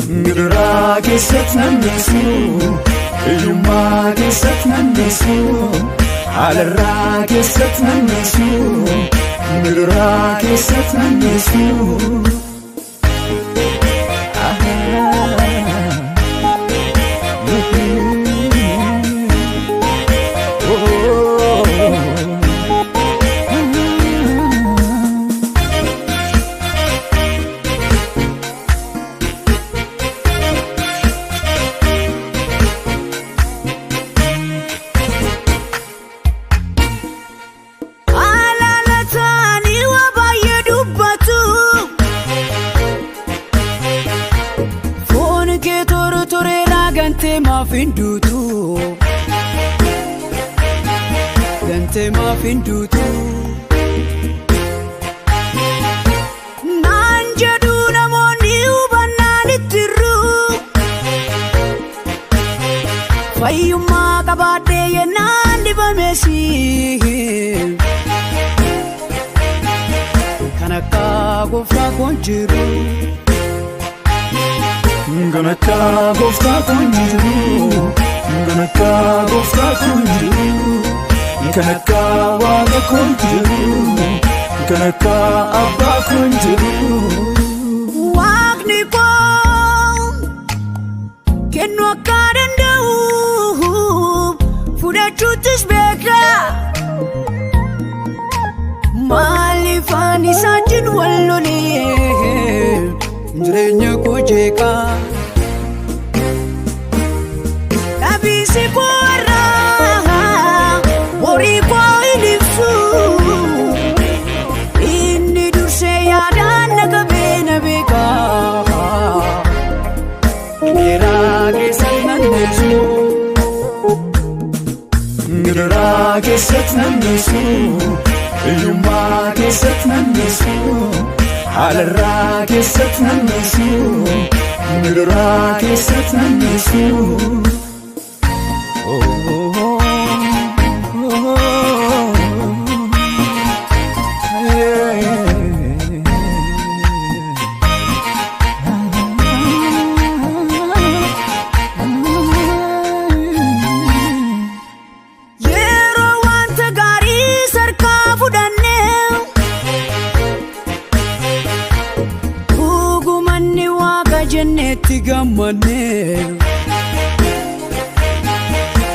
Gidiraa keessatii nannisu Iyyummaa keessatii nannisu Halarraa keessatii nannisu Gidiraa keessatii nannisu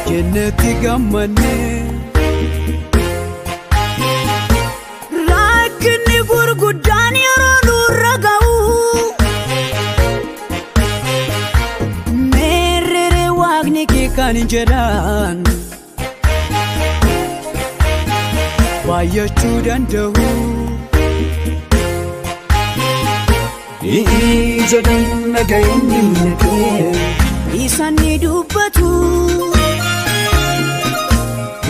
Jannati gammane Rakkinni gurguddaan yeroo nurra ga'u Meerree Waaqni kee kan jedhan baay'achuu danda'u Ijaan nagayni kee Isaan ni dubbatu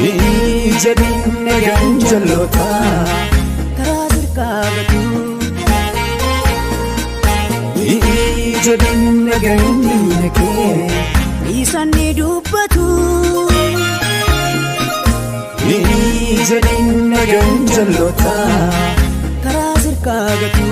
Ijaan nagayni jalloota karaa sirkaa gatu Ijaan nagayni kee Isaan ni dubbatu Ijaan nagayni jalloota karaa sirkaa gatu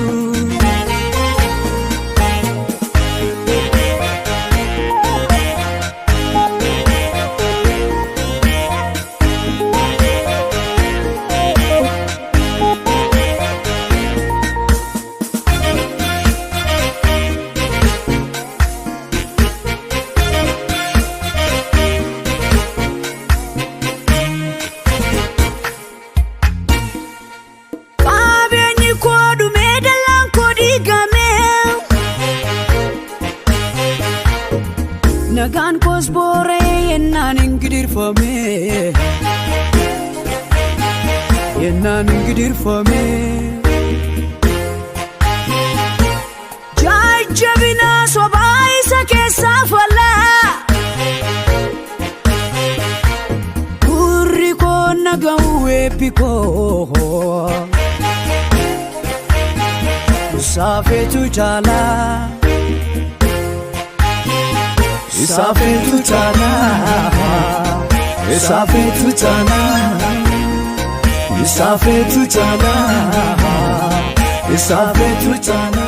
nagaan koos booree yennaan hin gidirfame yennaan hin gidirfame jajjabina sobaa isa keessaa fallaa gurri koo naga'u eebbikoo Isaafetu jala Isaafetu jala Isaafetu jala Isaafetu jala Isaafetu jala